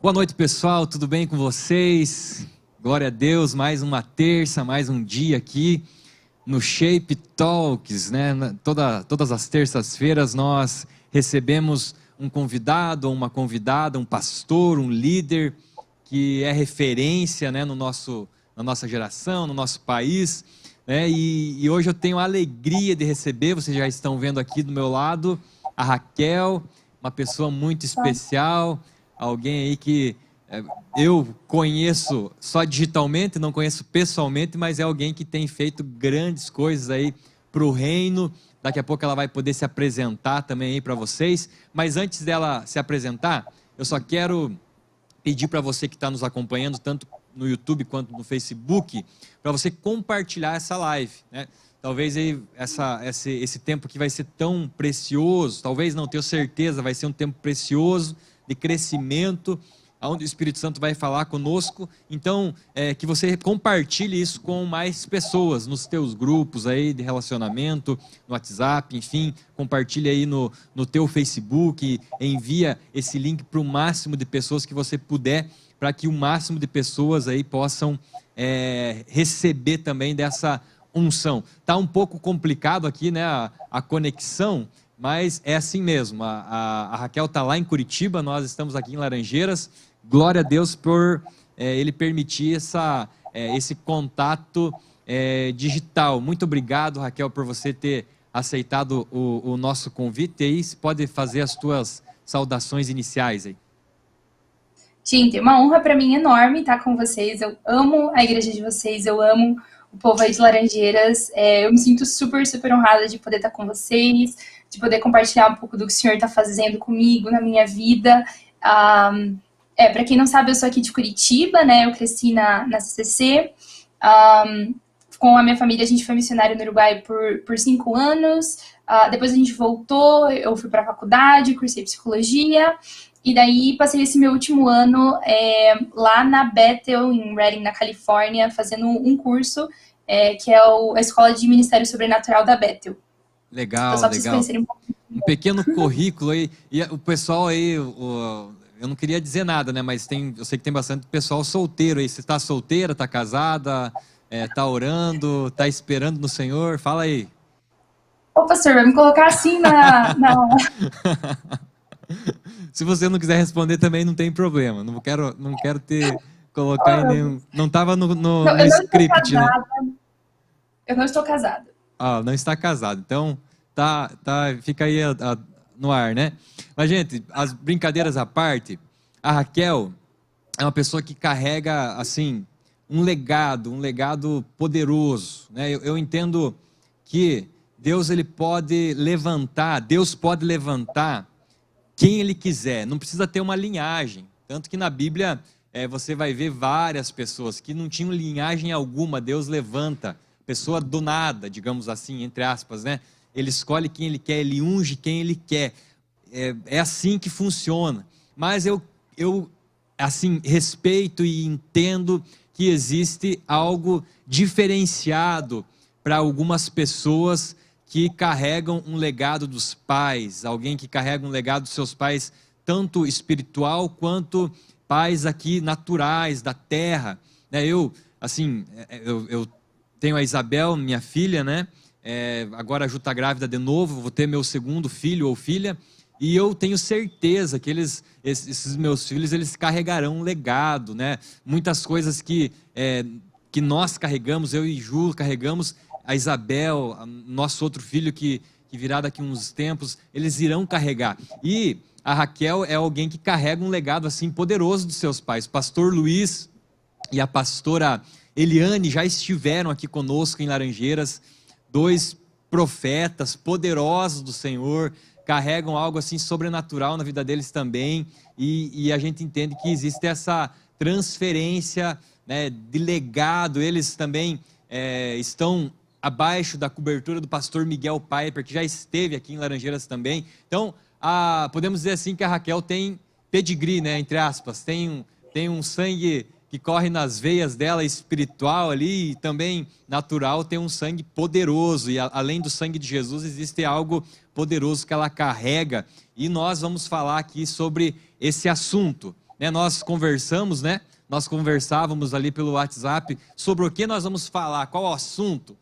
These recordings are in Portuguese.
Boa noite, pessoal, tudo bem com vocês? Glória a Deus, mais uma terça, mais um dia aqui no Shape Talks, né? Todas as terças-feiras nós recebemos um convidado ou uma convidada, um pastor, um líder que é referência, né, na nossa geração, no nosso país, né? E hoje eu tenho a alegria de receber, vocês já estão vendo aqui do meu lado, a Raquel, uma pessoa muito especial, alguém aí que eu conheço só digitalmente, não conheço pessoalmente, mas é alguém que tem feito grandes coisas aí para o reino. Daqui a pouco ela vai poder se apresentar também aí para vocês, mas antes dela se apresentar, eu só quero pedir para você que está nos acompanhando, tanto no YouTube quanto no Facebook, para você compartilhar essa live, né? Talvez aí esse tempo que vai ser tão precioso, talvez não, tenho certeza, vai ser um tempo precioso de crescimento, onde o Espírito Santo vai falar conosco. Então, que você compartilhe isso com mais pessoas, nos teus grupos aí de relacionamento, no WhatsApp, enfim, compartilhe aí no teu Facebook, envia esse link para o máximo de pessoas que você puder, para que o máximo de pessoas aí possam receber também dessa unção. Tá um pouco complicado aqui, né, a conexão, mas é assim mesmo. A Raquel está lá em Curitiba, nós estamos aqui em Laranjeiras. Glória a Deus por Ele permitir esse contato digital. Muito obrigado, Raquel, por você ter aceitado o nosso convite. E aí, você pode fazer as tuas saudações iniciais aí. Gente, é uma honra para mim enorme estar com vocês. Eu amo a igreja de vocês, eu amo o povo aí de Laranjeiras. Eu me sinto super, super honrada de poder estar com vocês, de poder compartilhar um pouco do que o Senhor está fazendo comigo, na minha vida. Para quem não sabe, eu sou aqui de Curitiba, né? Eu cresci na CCC. Com a minha família, a gente foi missionário no Uruguai por 5 anos. Depois a gente voltou, eu fui para a faculdade, cursei psicologia. E daí passei esse meu último ano lá na Bethel, em Redding, na Califórnia, fazendo um curso que é a Escola de Ministério Sobrenatural da Bethel. Legal, só legal. Um pequeno currículo aí. E o pessoal aí, eu não queria dizer nada, né? Mas eu sei que tem bastante pessoal solteiro aí. Você está solteira, está casada, está orando, está esperando no Senhor? Fala aí. Ô, pastor, vai me colocar assim na... Se você não quiser responder também não tem problema. Não quero colocar em nenhum... Não estava no script, né? Eu não estou casada. Não está casado. Então, fica aí no ar, né? Mas, gente, as brincadeiras à parte, a Raquel é uma pessoa que carrega, assim, um legado poderoso, né? Eu entendo que Deus pode levantar quem Ele quiser, não precisa ter uma linhagem. Tanto que na Bíblia você vai ver várias pessoas que não tinham linhagem alguma, Deus levanta, pessoa do nada, digamos assim, entre aspas, né? Ele escolhe quem Ele quer, Ele unge quem Ele quer. É assim que funciona. Mas eu assim, respeito e entendo que existe algo diferenciado para algumas pessoas que carregam um legado dos pais, alguém que carrega um legado dos seus pais, tanto espiritual quanto pais aqui naturais, da terra. Eu tenho a Isabel, minha filha, né? Agora a Ju está grávida de novo, vou ter meu segundo filho ou filha, e eu tenho certeza que esses meus filhos, eles carregarão um legado, né? Muitas coisas que nós carregamos, eu e Ju carregamos, a Isabel, nosso outro filho que virá daqui uns tempos, eles irão carregar. E a Raquel é alguém que carrega um legado assim poderoso dos seus pais. O pastor Luiz e a pastora Eliane já estiveram aqui conosco em Laranjeiras, 2 profetas poderosos do Senhor, carregam algo assim sobrenatural na vida deles também, e a gente entende que existe essa transferência, né, de legado. Eles também estão abaixo da cobertura do pastor Miguel Piper, que já esteve aqui em Laranjeiras também. Então, podemos dizer assim que a Raquel tem pedigree, né, entre aspas, tem um sangue que corre nas veias dela, espiritual ali, e também natural, tem um sangue poderoso, e além do sangue de Jesus, existe algo poderoso que ela carrega, e nós vamos falar aqui sobre esse assunto. né, nós conversamos, né? Nós conversávamos ali pelo WhatsApp sobre o que nós vamos falar, qual o assunto.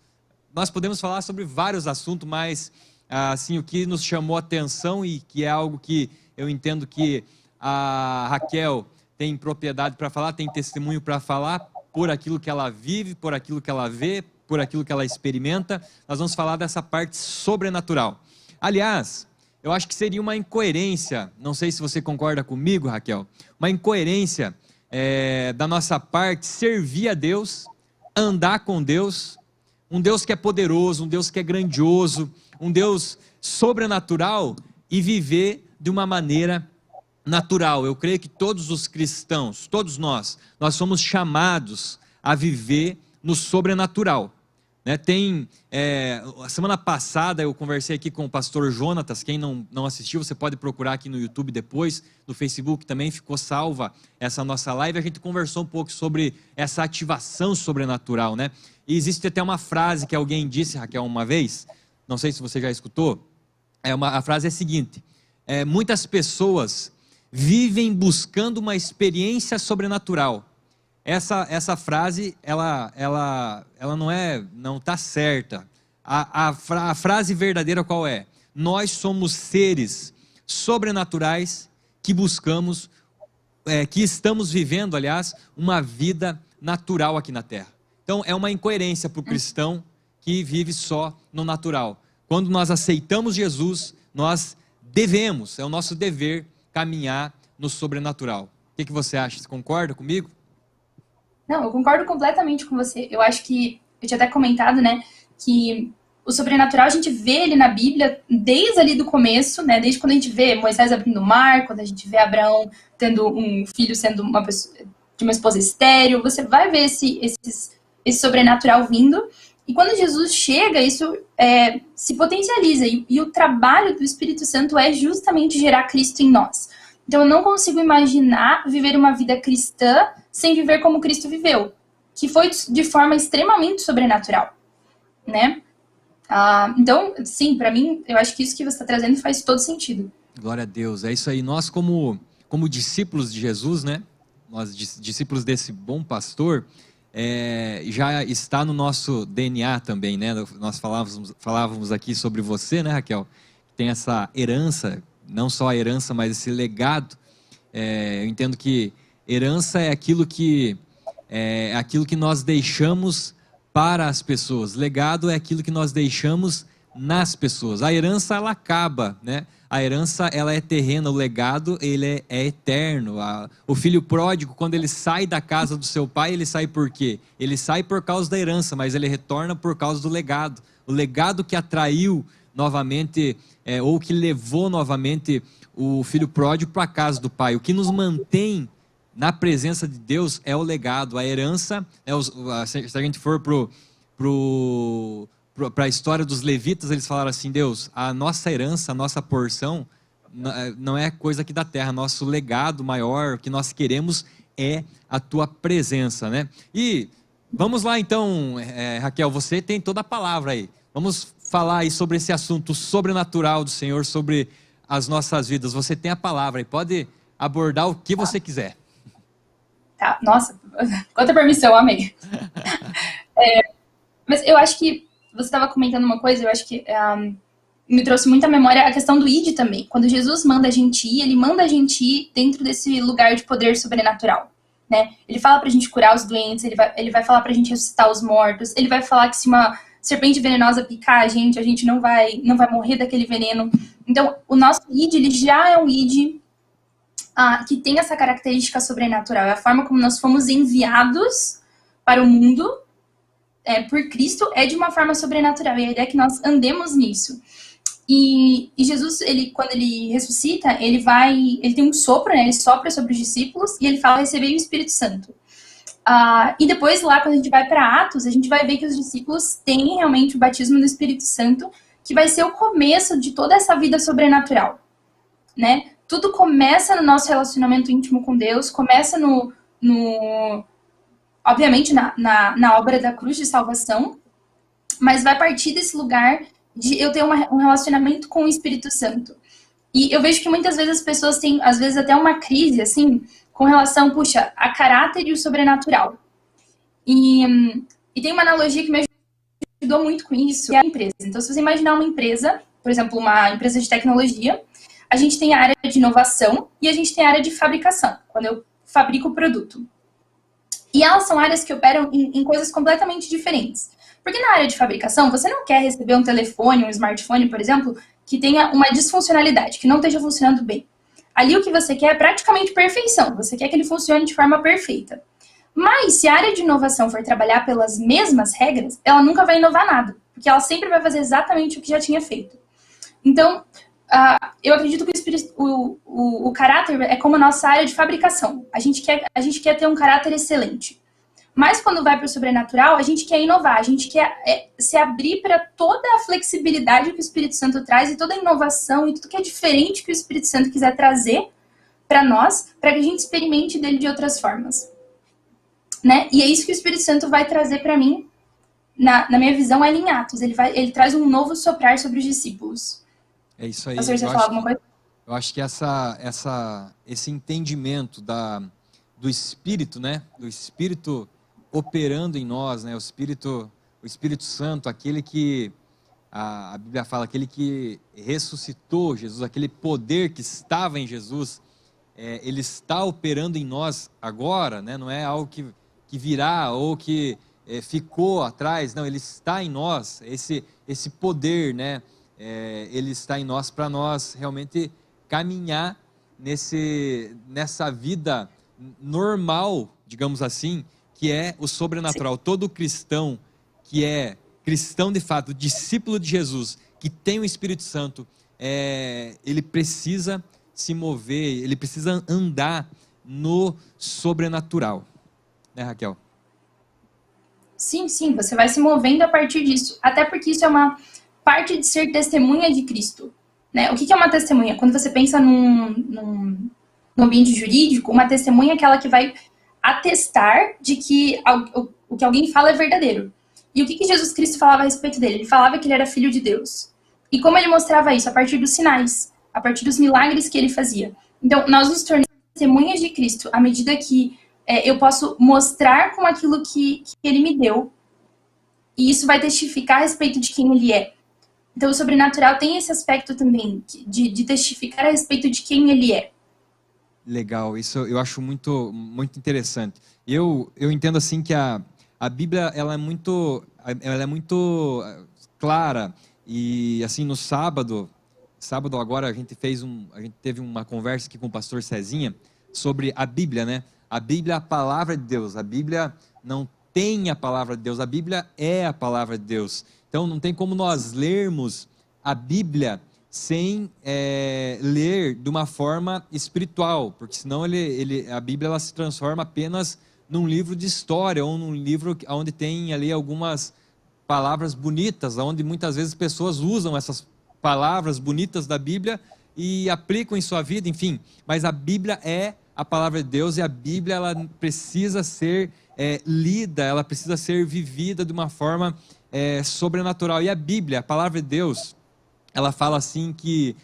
Nós podemos falar sobre vários assuntos, mas assim, o que nos chamou a atenção e que é algo que eu entendo que a Raquel tem propriedade para falar, tem testemunho para falar, por aquilo que ela vive, por aquilo que ela vê, por aquilo que ela experimenta. Nós vamos falar dessa parte sobrenatural. Aliás, eu acho que seria uma incoerência, não sei se você concorda comigo, Raquel, uma incoerência da nossa parte servir a Deus, andar com Deus, um Deus que é poderoso, um Deus que é grandioso, um Deus sobrenatural e viver de uma maneira natural. Eu creio que todos os cristãos, todos nós somos chamados a viver no sobrenatural. Né? A semana passada eu conversei aqui com o pastor Jonatas. Quem não assistiu, você pode procurar aqui no YouTube depois, no Facebook também ficou salva essa nossa live. A gente conversou um pouco sobre essa ativação sobrenatural, né? E existe até uma frase que alguém disse, Raquel, uma vez, não sei se você já escutou, a frase é a seguinte: muitas pessoas vivem buscando uma experiência sobrenatural. Essa frase, ela não está certa. A frase verdadeira qual é? Nós somos seres sobrenaturais que buscamos, que estamos vivendo, aliás, uma vida natural aqui na Terra. Então, é uma incoerência para o cristão que vive só no natural. Quando nós aceitamos Jesus, nós devemos, é o nosso dever, caminhar no sobrenatural. O que você acha? Você concorda comigo? Não, eu concordo completamente com você. Eu acho que, eu tinha até comentado, né, que o sobrenatural a gente vê ele na Bíblia desde ali do começo, né, desde quando a gente vê Moisés abrindo o mar, quando a gente vê Abraão tendo um filho sendo uma pessoa, de uma esposa estéril, você vai ver esse sobrenatural vindo. E quando Jesus chega, isso se potencializa. E o trabalho do Espírito Santo é justamente gerar Cristo em nós. Então eu não consigo imaginar viver uma vida cristã sem viver como Cristo viveu, que foi de forma extremamente sobrenatural, né? Então, sim, para mim, eu acho que isso que você está trazendo faz todo sentido. Glória a Deus, é isso aí. Nós como discípulos de Jesus, né? Nós discípulos desse bom pastor, já está no nosso DNA também, né? Nós falávamos aqui sobre você, né, Raquel? Tem essa herança, não só a herança, mas esse legado. Eu entendo que herança é aquilo que nós deixamos para as pessoas. Legado é aquilo que nós deixamos nas pessoas. A herança, ela acaba, né? A herança, ela é terrena, o legado, ele é eterno. O filho pródigo, quando ele sai da casa do seu pai, ele sai por quê? Ele sai por causa da herança, mas ele retorna por causa do legado. O legado que atraiu novamente, ou que levou novamente o filho pródigo para a casa do pai. O que nos mantém na presença de Deus é o legado, a herança. Se a gente for para a história dos levitas, eles falaram assim: Deus, a nossa herança, a nossa porção não é coisa aqui da terra, nosso legado maior, o que nós queremos é a tua presença, né? E vamos lá então, Raquel, você tem toda a palavra aí. Vamos falar aí sobre esse assunto sobrenatural do Senhor, sobre as nossas vidas. Você tem a palavra e pode abordar o que você quiser. Tá, nossa, quanta permissão, amei. Mas eu acho que você estava comentando uma coisa, eu acho que me trouxe muita memória a questão do ID também. Quando Jesus manda a gente ir, ele manda a gente ir dentro desse lugar de poder sobrenatural, né? Ele fala pra gente curar os doentes, ele vai falar pra gente ressuscitar os mortos, ele vai falar que se uma serpente venenosa picar a gente não vai morrer daquele veneno. Então, o nosso ID, ele já é um ID que tem essa característica sobrenatural. É a forma como nós fomos enviados para o mundo por Cristo, é de uma forma sobrenatural. E a ideia é que nós andemos nisso. E Jesus, quando ele ressuscita, ele tem um sopro, né? Ele sopra sobre os discípulos e ele fala: recebei o Espírito Santo. E depois lá, quando a gente vai para Atos, a gente vai ver que os discípulos têm realmente o batismo do Espírito Santo, que vai ser o começo de toda essa vida sobrenatural, né? Tudo começa no nosso relacionamento íntimo com Deus, começa obviamente na obra da cruz de salvação, mas vai partir desse lugar de eu ter um relacionamento com o Espírito Santo. E eu vejo que muitas vezes as pessoas têm, às vezes, até uma crise, assim, com relação, puxa, a caráter e o sobrenatural. E tem uma analogia que me ajudou muito com isso, que é a empresa. Então, se você imaginar uma empresa, por exemplo, uma empresa de tecnologia, a gente tem a área de inovação e a gente tem a área de fabricação, quando eu fabrico o produto. E elas são áreas que operam em coisas completamente diferentes. Porque na área de fabricação, você não quer receber um telefone, um smartphone, por exemplo, que tenha uma disfuncionalidade, que não esteja funcionando bem. Ali o que você quer é praticamente perfeição. Você quer que ele funcione de forma perfeita. Mas se a área de inovação for trabalhar pelas mesmas regras, ela nunca vai inovar nada. Porque ela sempre vai fazer exatamente o que já tinha feito. Então, eu acredito que o caráter é como a nossa área de fabricação. A gente quer ter um caráter excelente. Mas quando vai para o sobrenatural, a gente quer inovar, a gente quer se abrir para toda a flexibilidade que o Espírito Santo traz e toda a inovação e tudo que é diferente que o Espírito Santo quiser trazer para nós, para que a gente experimente dele de outras formas. Né? E é isso que o Espírito Santo vai trazer para mim, na minha visão, é em Atos. Ele traz um novo soprar sobre os discípulos. É isso aí. Pastor, você falar alguma coisa? Eu acho que esse entendimento do Espírito, né? Do Espírito operando em nós, né? O Espírito Santo, aquele que a Bíblia fala, aquele que ressuscitou Jesus, aquele poder que estava em Jesus, ele está operando em nós agora, né? Não é algo que virá ou que ficou atrás, não, ele está em nós, esse poder, né? Ele está em nós para nós realmente caminhar nessa vida normal, digamos assim, que é o sobrenatural. Todo cristão que é cristão de fato, discípulo de Jesus, que tem o Espírito Santo, ele precisa se mover, ele precisa andar no sobrenatural. Né, Raquel? Sim, você vai se movendo a partir disso. Até porque isso é uma parte de ser testemunha de Cristo. Né? O que é uma testemunha? Quando você pensa num ambiente jurídico, uma testemunha é aquela que vai atestar de que o que alguém fala é verdadeiro. E o que Jesus Cristo falava a respeito dele? Ele falava que ele era filho de Deus. E como ele mostrava isso? A partir dos sinais, a partir dos milagres que ele fazia. Então, nós nos tornamos testemunhas de Cristo à medida que eu posso mostrar com aquilo que ele me deu. E isso vai testificar a respeito de quem ele é. Então, o sobrenatural tem esse aspecto também, de testificar a respeito de quem ele é. Legal, isso eu acho muito, muito interessante. Eu entendo assim que a Bíblia ela é muito clara, e assim no sábado agora a gente teve uma conversa aqui com o pastor Cezinha sobre a Bíblia, né? A Bíblia é a palavra de Deus, a Bíblia não tem a palavra de Deus, a Bíblia é a palavra de Deus. Então não tem como nós lermos a Bíblia sem ler de uma forma espiritual, porque senão a Bíblia ela se transforma apenas num livro de história, ou num livro onde tem ali algumas palavras bonitas, onde muitas vezes pessoas usam essas palavras bonitas da Bíblia e aplicam em sua vida, enfim. Mas a Bíblia é a palavra de Deus, e a Bíblia ela precisa ser lida, ela precisa ser vivida de uma forma sobrenatural. E a Bíblia, a palavra de Deus, ela fala assim que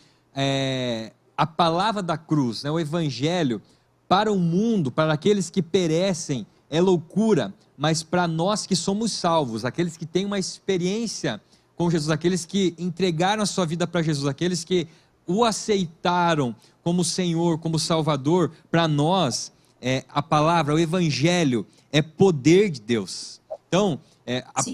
a palavra da cruz, né, o evangelho, para o mundo, para aqueles que perecem, é loucura, mas para nós que somos salvos, aqueles que têm uma experiência com Jesus, aqueles que entregaram a sua vida para Jesus, aqueles que o aceitaram como Senhor, como Salvador, para nós, a palavra, o evangelho, é poder de Deus. Então,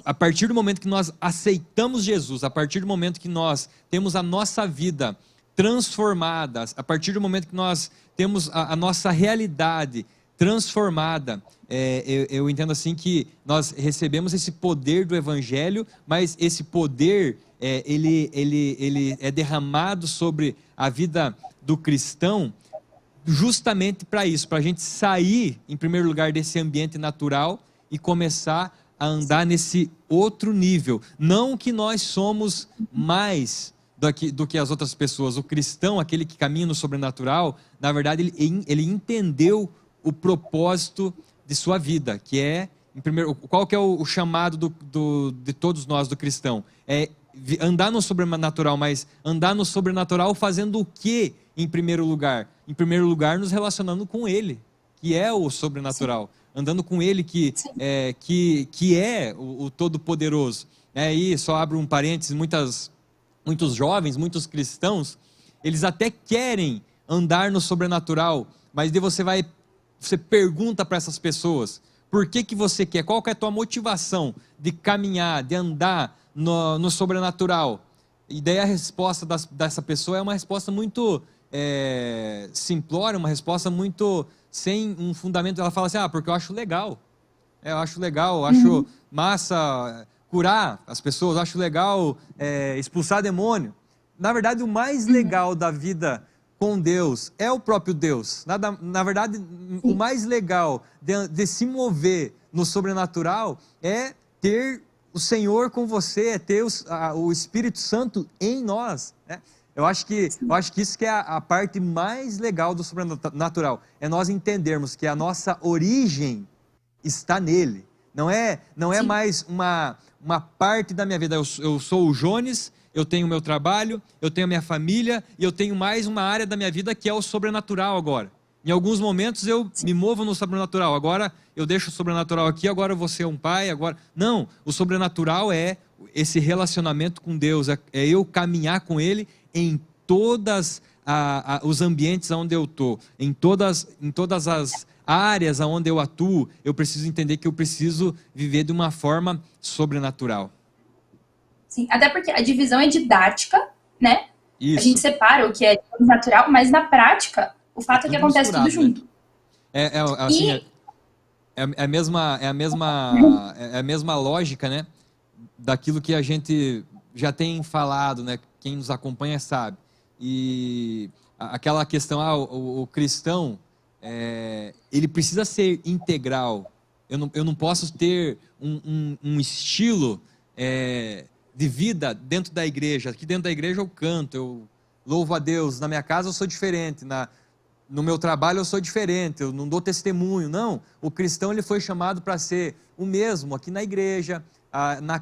a partir do momento que nós aceitamos Jesus, a partir do momento que nós temos a nossa vida transformada, a partir do momento que nós temos a nossa realidade transformada, eu entendo assim que nós recebemos esse poder do evangelho, mas esse poder ele é derramado sobre a vida do cristão justamente para isso, para a gente sair em primeiro lugar desse ambiente natural e começar a andar nesse outro nível. Não que nós somos mais do que as outras pessoas. O cristão, aquele que caminha no sobrenatural, na verdade ele entendeu o propósito de sua vida, que é, qual que é o chamado de todos nós, do cristão? É andar no sobrenatural, mas andar no sobrenatural fazendo o quê em primeiro lugar? Em primeiro lugar, nos relacionando com Ele. que é o sobrenatural, andando com Ele que é o Todo-Poderoso. Aí só abro um parênteses, muitos jovens, muitos cristãos, eles até querem andar no sobrenatural, mas daí você pergunta para essas pessoas, por que você quer? Qual que é a tua motivação de caminhar, de andar no sobrenatural? E daí a resposta dessa pessoa é uma resposta muito simplória, uma resposta muito sem um fundamento. Ela fala assim, porque eu acho legal. Eu acho legal, eu acho massa curar as pessoas, eu acho legal expulsar demônio. Na verdade, o mais legal da vida com Deus é o próprio Deus. Na verdade, o mais legal de se mover no sobrenatural é ter o Senhor com você, é ter o Espírito Santo em nós, né? Eu acho que isso que é a parte mais legal do sobrenatural, é nós entendermos que a nossa origem está nele. Não é mais uma parte da minha vida. Eu sou o Jones, eu tenho o meu trabalho, eu tenho a minha família, e eu tenho mais uma área da minha vida que é o sobrenatural agora. Em alguns momentos eu me movo no sobrenatural, agora eu deixo o sobrenatural aqui, agora eu vou ser um pai, agora... Não, o sobrenatural é esse relacionamento com Deus, é eu caminhar com Ele em todas os ambientes onde eu estou, em todas as áreas onde eu atuo. Eu preciso entender que eu preciso viver de uma forma sobrenatural. Sim, até porque a divisão é didática, né? Isso. A gente separa o que é natural, mas na prática, o fato é que acontece tudo junto. Né? É a mesma lógica, né? Daquilo que a gente já tem falado, né? Quem nos acompanha sabe. E aquela questão, o cristão, ele precisa ser integral. Eu não posso ter um estilo de vida dentro da igreja. Aqui dentro da igreja eu canto, eu louvo a Deus. Na minha casa eu sou diferente, no meu trabalho eu sou diferente, eu não dou testemunho. Não, o cristão ele foi chamado para ser o mesmo aqui na igreja,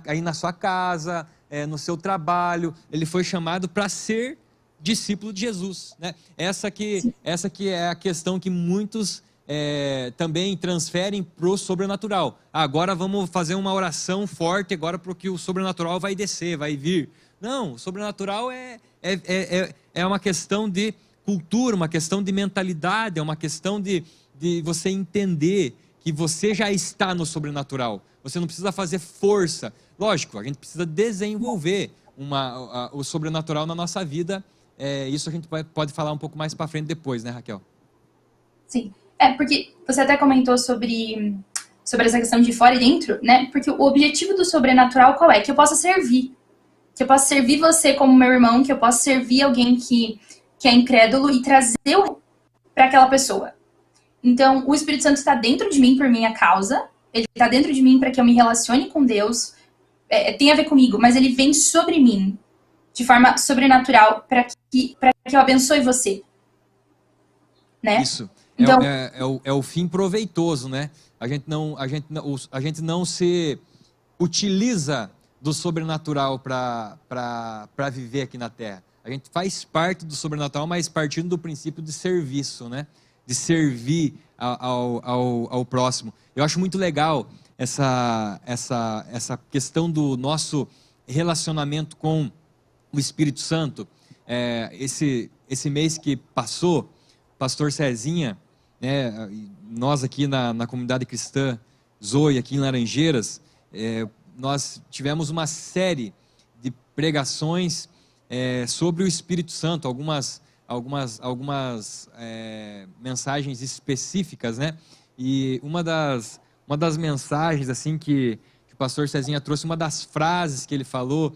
aí na sua casa, no seu trabalho. Ele foi chamado para ser discípulo de Jesus, né? Essa que é a questão que muitos também transferem para o sobrenatural. Agora vamos fazer uma oração forte agora para que o sobrenatural vai descer, vai vir. Não, o sobrenatural é uma questão de cultura, uma questão de mentalidade, é uma questão de você entender que você já está no sobrenatural. Você não precisa fazer força. Lógico, a gente precisa desenvolver o sobrenatural na nossa vida. Isso a gente pode falar um pouco mais para frente depois, né, Raquel? Sim. Porque você até comentou sobre essa questão de fora e dentro, né? Porque o objetivo do sobrenatural qual é? Que eu possa servir. Que eu possa servir você como meu irmão, que eu possa servir alguém que é incrédulo e trazer para aquela pessoa. Então, o Espírito Santo está dentro de mim por minha causa, ele está dentro de mim para que eu me relacione com Deus, tem a ver comigo, mas ele vem sobre mim de forma sobrenatural para que eu abençoe você. Né? Isso. Então, é o fim proveitoso, né? A gente não se utiliza do sobrenatural para viver aqui na Terra. A gente faz parte do sobrenatural, mas partindo do princípio de serviço, né? De servir ao próximo. Eu acho muito legal essa questão do nosso relacionamento com o Espírito Santo. Esse mês que passou, pastor Cezinha, né, nós aqui na comunidade cristã Zoe, aqui em Laranjeiras, nós tivemos uma série de pregações sobre o Espírito Santo, algumas mensagens específicas, né? E uma das mensagens assim que o pastor Cezinha trouxe, uma das frases que ele falou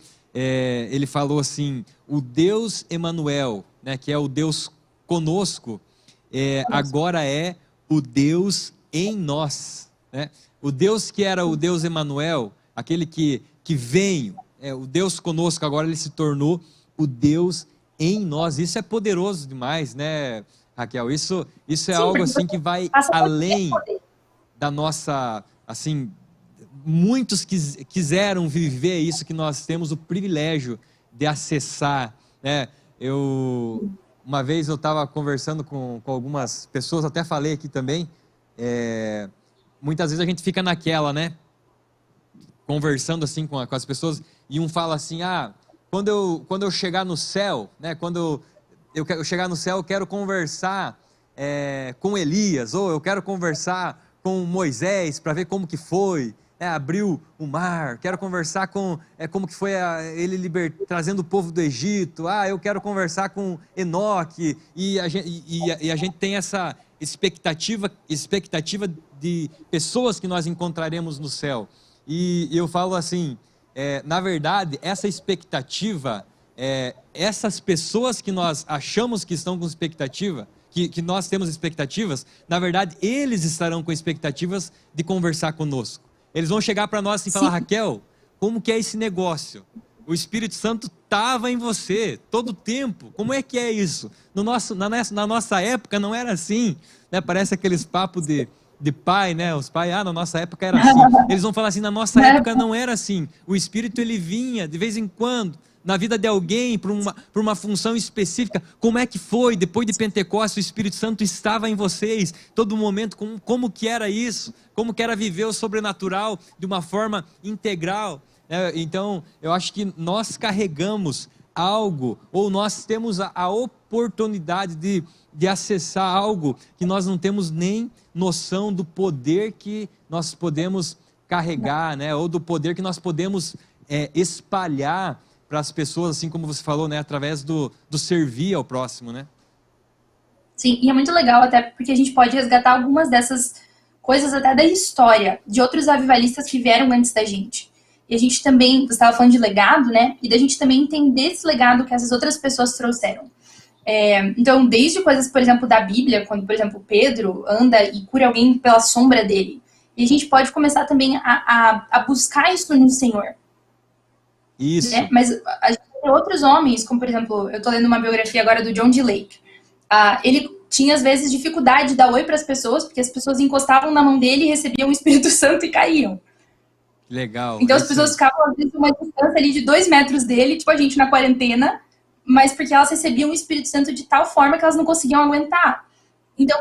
assim: o Deus Emanuel, né, que é o Deus conosco, agora é o Deus em nós, né? O Deus que era o Deus Emanuel, aquele que veio, o Deus conosco, agora ele se tornou o Deus em nós. Isso é poderoso demais, né, Raquel? Isso é Sim, algo assim que vai além da nossa, assim, muitos quiseram viver isso que nós temos o privilégio de acessar, né? Uma vez eu estava conversando com algumas pessoas, até falei aqui também, muitas vezes a gente fica naquela, né? Conversando assim com as pessoas, e um fala assim, quando eu chegar no céu, né? Quando eu chegar no céu, eu quero conversar com Elias, ou eu quero conversar com Moisés para ver como que foi, abriu o mar, quero conversar com como que foi ele trazendo o povo do Egito, eu quero conversar com Enoque, e a gente tem essa expectativa de pessoas que nós encontraremos no céu. E eu falo assim, na verdade, essa expectativa, essas pessoas que nós achamos que estão com expectativa, que nós temos expectativas, na verdade, eles estarão com expectativas de conversar conosco. Eles vão chegar para nós e falar, Raquel, como que é esse negócio? O Espírito Santo estava em você todo o tempo. Como é que é isso? Na nossa época não era assim, né? Parece aqueles papos de pai, né? Os pais, na nossa época era assim. Eles vão falar assim, na nossa época não era assim. O Espírito, ele vinha de vez em quando na vida de alguém, por uma função específica. Como é que foi? Depois de Pentecostes, o Espírito Santo estava em vocês, todo momento. Como que era isso? Como que era viver o sobrenatural de uma forma integral? Então, eu acho que nós carregamos algo, ou nós temos a oportunidade de acessar algo que nós não temos nem noção do poder que nós podemos carregar, né? Ou do poder que nós podemos espalhar para as pessoas, assim como você falou, né? Através do servir ao próximo, né? Sim, e é muito legal até porque a gente pode resgatar algumas dessas coisas até da história, de outros avivalistas que vieram antes da gente. E a gente também, você estava falando de legado, né? E da gente também entender esse legado que essas outras pessoas trouxeram. Então, desde coisas, por exemplo, da Bíblia, quando, por exemplo, Pedro anda e cura alguém pela sombra dele. E a gente pode começar também a buscar isso no Senhor. Isso. Né? Mas a gente tem outros homens, como, por exemplo, eu estou lendo uma biografia agora do John D. Lake. Ele tinha, às vezes, dificuldade de dar oi para as pessoas, porque as pessoas encostavam na mão dele e recebiam o Espírito Santo e caíam. Legal. Então, as pessoas ficavam, às vezes, uma distância ali de 2 metros dele, tipo a gente na quarentena, mas porque elas recebiam o Espírito Santo de tal forma que elas não conseguiam aguentar. Então,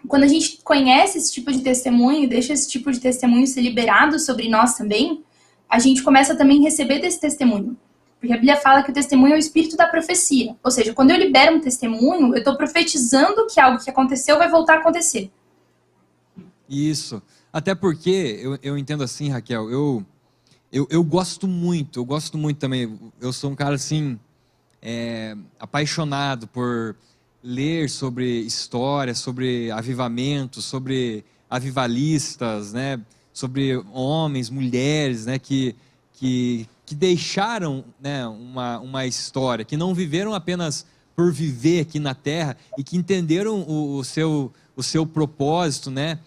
quando a gente conhece esse tipo de testemunho, deixa esse tipo de testemunho ser liberado sobre nós também, a gente começa também a receber desse testemunho. Porque a Bíblia fala que o testemunho é o espírito da profecia. Ou seja, quando eu libero um testemunho, eu estou profetizando que algo que aconteceu vai voltar a acontecer. Isso. Até porque, eu entendo assim, Raquel, eu gosto muito também. Eu sou um cara assim, apaixonado por ler sobre história, sobre avivamento, sobre avivalistas, né? Sobre homens, mulheres, né? Que deixaram, né, uma história, que não viveram apenas por viver aqui na terra e que entenderam o seu propósito, né?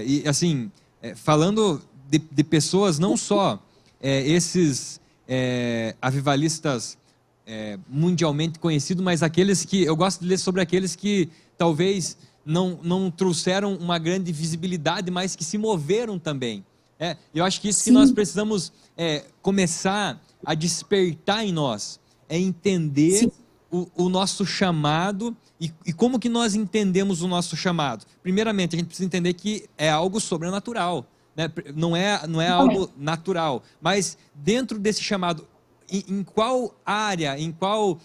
E assim, falando de pessoas, não só esses avivalistas mundialmente conhecidos, mas aqueles que, eu gosto de ler sobre aqueles que talvez não trouxeram uma grande visibilidade, mas que se moveram também. Eu acho que isso que nós precisamos começar a despertar em nós, entender o nosso chamado e como que nós entendemos o nosso chamado. Primeiramente, a gente precisa entender que é algo sobrenatural, né? Não é algo natural, mas dentro desse chamado, em qual área, em qual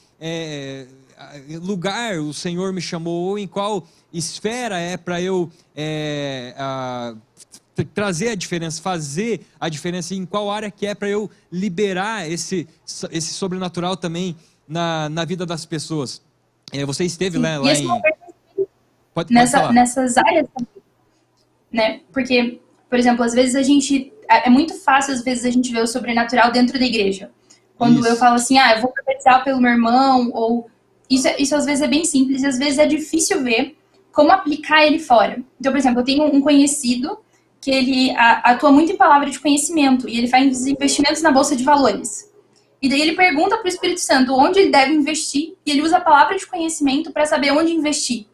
lugar o Senhor me chamou, ou em qual esfera para eu trazer a diferença, fazer a diferença, em qual área que é para eu liberar esse sobrenatural também na vida das pessoas. Você esteve lá em... Nessas áreas também, né? Porque, por exemplo, às vezes é muito fácil, às vezes, a gente ver o sobrenatural dentro da igreja. Quando eu falo assim, eu vou profetizar pelo meu irmão, ou... Isso às vezes é bem simples, e às vezes é difícil ver como aplicar ele fora. Então, por exemplo, eu tenho um conhecido que ele atua muito em palavra de conhecimento, e ele faz investimentos na Bolsa de Valores. E daí ele pergunta para o Espírito Santo onde ele deve investir, e ele usa a palavra de conhecimento para saber onde investir.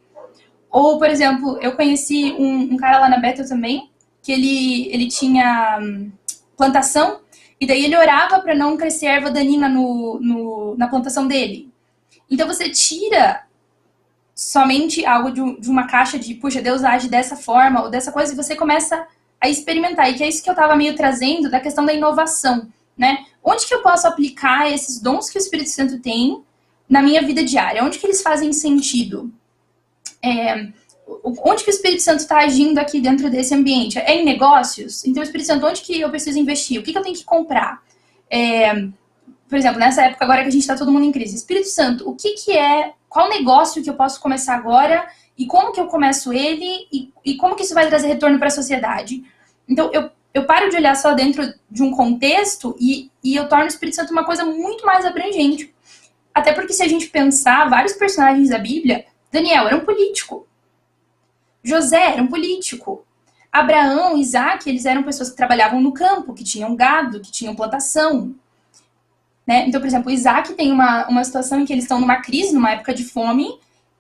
Ou, por exemplo, eu conheci um cara lá na Bethel também, que ele tinha plantação, e daí ele orava para não crescer erva daninha na plantação dele. Então você tira somente algo de uma caixa de, puxa, Deus age dessa forma ou dessa coisa, e você começa a experimentar. E que é isso que eu estava meio trazendo da questão da inovação, né? Onde que eu posso aplicar esses dons que o Espírito Santo tem na minha vida diária? Onde que eles fazem sentido? Onde que o Espírito Santo está agindo aqui dentro desse ambiente? É em negócios? Então, o Espírito Santo, onde que eu preciso investir? O que eu tenho que comprar? Por exemplo, nessa época agora que a gente está todo mundo em crise. Espírito Santo, o que é... Qual negócio que eu posso começar agora? E como que eu começo ele? E como que isso vai trazer retorno para a sociedade? Então, eu paro de olhar só dentro de um contexto e eu torno o Espírito Santo uma coisa muito mais abrangente. Até porque se a gente pensar, vários personagens da Bíblia, Daniel era um político. José era um político. Abraão, Isaac, eles eram pessoas que trabalhavam no campo, que tinham gado, que tinham plantação. Né? Então, por exemplo, Isaac tem uma situação em que eles estão numa crise, numa época de fome,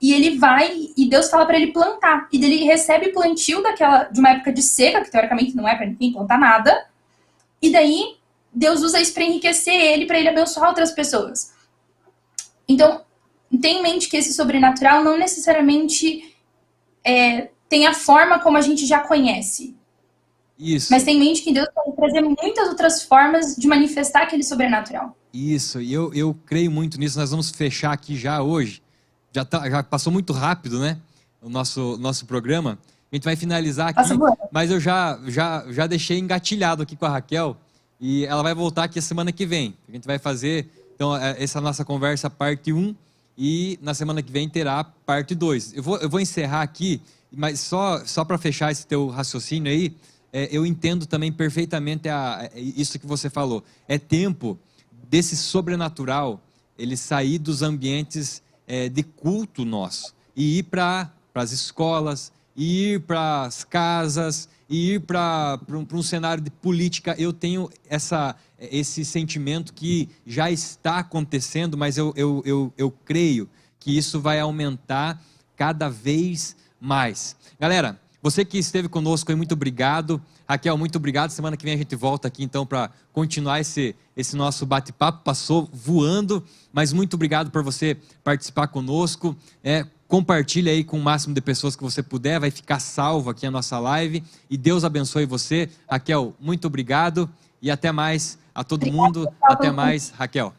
e ele vai, e Deus fala para ele plantar. E ele recebe plantio de uma época de seca, que teoricamente não é para ninguém plantar nada. E daí, Deus usa isso para enriquecer ele, para ele abençoar outras pessoas. Então, tenha em mente que esse sobrenatural não necessariamente tem a forma como a gente já conhece. Isso. Mas tem em mente que Deus pode trazer muitas outras formas de manifestar aquele sobrenatural. Isso, e eu creio muito nisso. Nós vamos fechar aqui já hoje. Já passou muito rápido, né? O nosso programa. A gente vai finalizar aqui, mas eu já deixei engatilhado aqui com a Raquel. E ela vai voltar aqui a semana que vem. A gente vai fazer, então, essa nossa conversa parte 1. E na semana que vem terá parte 2. Eu vou encerrar aqui, mas só para fechar esse teu raciocínio aí, eu entendo também perfeitamente isso que você falou. É tempo desse sobrenatural, ele sair dos ambientes de culto nosso e ir para as escolas, ir para as casas, ir para um cenário de política. Eu tenho esse sentimento que já está acontecendo, mas eu creio que isso vai aumentar cada vez mais. Galera, você que esteve conosco aí, muito obrigado. Raquel, muito obrigado. Semana que vem a gente volta aqui então para continuar esse nosso bate-papo. Passou voando, mas muito obrigado por você participar conosco. Compartilha aí com o máximo de pessoas que você puder, vai ficar salvo aqui a nossa live. E Deus abençoe você. Raquel, muito obrigado e até mais a todo mundo. Até mais, Raquel.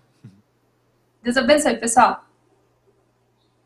Deus abençoe, pessoal.